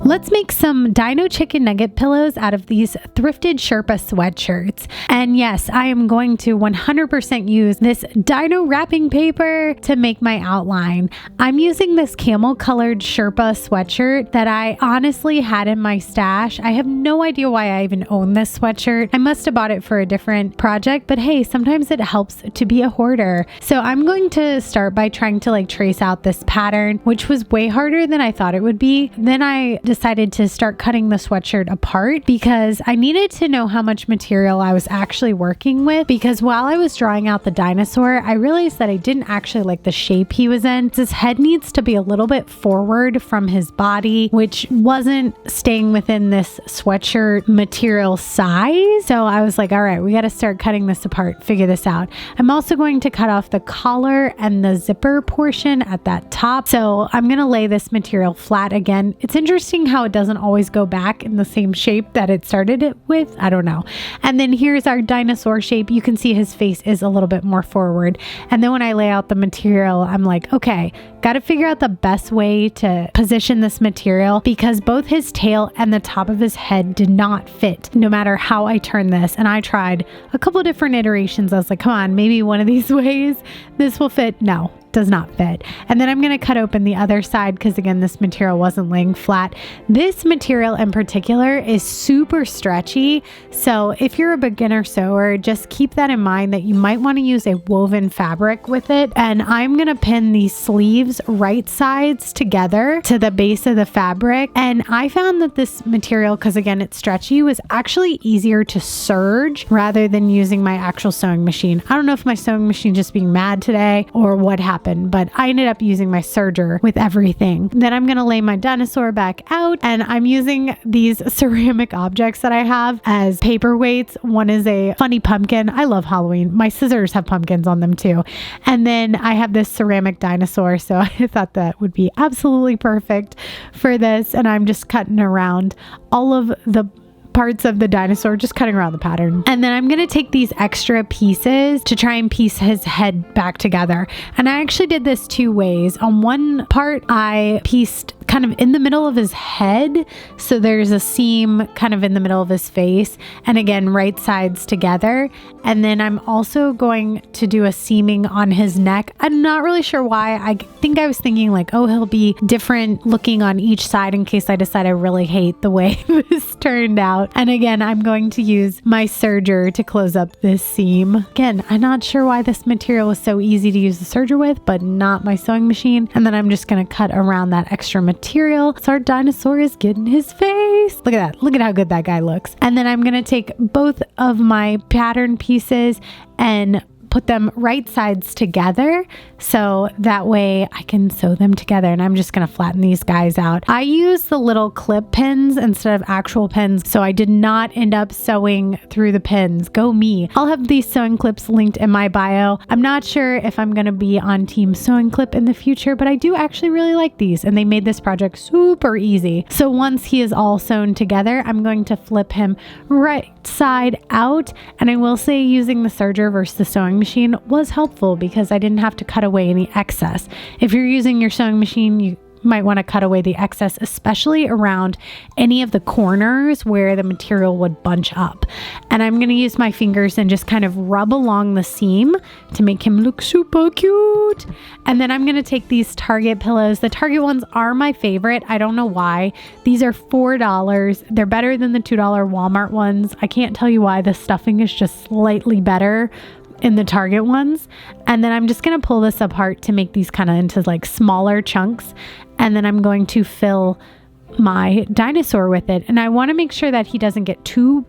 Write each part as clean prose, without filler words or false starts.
Let's make some Dino chicken nugget pillows out of these thrifted Sherpa sweatshirts. And yes, I am going to 100% use this Dino wrapping paper to make my outline. I'm using this camel colored Sherpa sweatshirt that I honestly had in my stash. I have no idea why I even own this sweatshirt. I must have bought it for a different project, but hey, sometimes it helps to be a hoarder. So I'm going to start by trying to trace out this pattern, which was way harder than I thought it would be. Then I decided to start cutting the sweatshirt apart because I needed to know how much material I was actually working with, because while I was drawing out the dinosaur, I realized that I didn't actually like the shape he was in. His head needs to be a little bit forward from his body, which wasn't staying within this sweatshirt material size. So I was like, all right, we got to start cutting this apart, figure this out. I'm also going to cut off the collar and the zipper portion at that top. So I'm going to lay this material flat again. It's interesting how it doesn't always go back in the same shape that it started it with. I don't know. And then here's our dinosaur shape. You can see his face is a little bit more forward. And then when I lay out the material, I'm like, okay, got to figure out the best way to position this material, because both his tail and the top of his head did not fit no matter how I turned this. And I tried a couple of different iterations. I was like, come on, maybe one of these ways this will fit. No, does not fit. And then I'm going to cut open the other side because again, this material wasn't laying flat. This material in particular is super stretchy. So if you're a beginner sewer, just keep that in mind that you might want to use a woven fabric with it. And I'm going to pin these sleeves right sides together to the base of the fabric. And I found that this material, because again, it's stretchy, was actually easier to serge rather than using my actual sewing machine. I don't know if my sewing machine just being mad today or what happened, but I ended up using my serger with everything. Then I'm going to lay my dinosaur back out, and I'm using these ceramic objects that I have as paperweights. One is a funny pumpkin. I love Halloween. My scissors have pumpkins on them too. And then I have this ceramic dinosaur. So I thought that would be absolutely perfect for this. And I'm just cutting around all of the parts of the dinosaur, just cutting around the pattern. And then I'm going to take these extra pieces to try and piece his head back together. And I actually did this two ways. On one part, I pieced kind of in the middle of his head. So there's a seam kind of in the middle of his face. And again, right sides together. And then I'm also going to do a seaming on his neck. I'm not really sure why. I think I was thinking like, oh, he'll be different looking on each side in case I decide I really hate the way this turned out. And again, I'm going to use my serger to close up this seam. Again, I'm not sure why this material was so easy to use the serger with, but not my sewing machine. And then I'm just going to cut around that extra material. So our dinosaur is getting his face. Look at that. Look at how good that guy looks. And then I'm going to take both of my pattern pieces and put them right sides together so that way I can sew them together. And I'm just going to flatten these guys out. I use the little clip pins instead of actual pins, so I did not end up sewing through the pins. Go me. I'll have these sewing clips linked in my bio. I'm not sure if I'm going to be on team sewing clip in the future, but I do actually really like these, and they made this project super easy. So once he is all sewn together, I'm going to flip him right side out. And I will say using the serger versus the sewing machine was helpful because I didn't have to cut away any excess. If you're using your sewing machine, you might want to cut away the excess, especially around any of the corners where the material would bunch up. And I'm going to use my fingers and just kind of rub along the seam to make him look super cute. And then I'm going to take these Target pillows. The Target ones are my favorite. I don't know why. These are $4. They're better than the $2 Walmart ones. I can't tell you why. The stuffing is just slightly better in the Target ones. And then I'm just going to pull this apart to make these kind of into like smaller chunks. And then I'm going to fill my dinosaur with it. And I want to make sure that he doesn't get too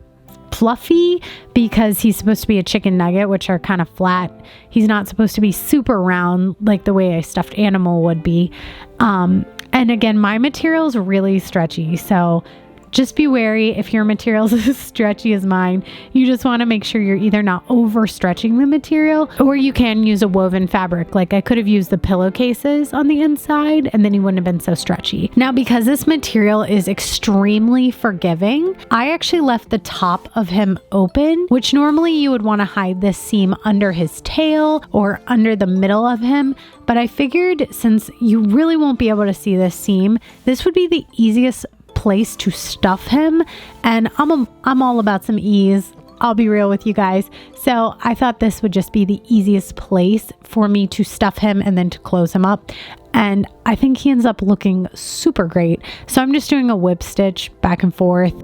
fluffy because he's supposed to be a chicken nugget, which are kind of flat. He's not supposed to be super round like the way a stuffed animal would be. And again, my material is really stretchy. So just be wary if your material is as stretchy as mine. You just want to make sure you're either not overstretching the material, or you can use a woven fabric. Like I could have used the pillowcases on the inside and then he wouldn't have been so stretchy. Now, because this material is extremely forgiving, I actually left the top of him open, which normally you would want to hide this seam under his tail or under the middle of him. But I figured since you really won't be able to see this seam, this would be the easiest place to stuff him, and I'm all about some ease. I'll be real with you guys. So I thought this would just be the easiest place for me to stuff him and then to close him up. And I think he ends up looking super great. So I'm just doing a whip stitch back and forth.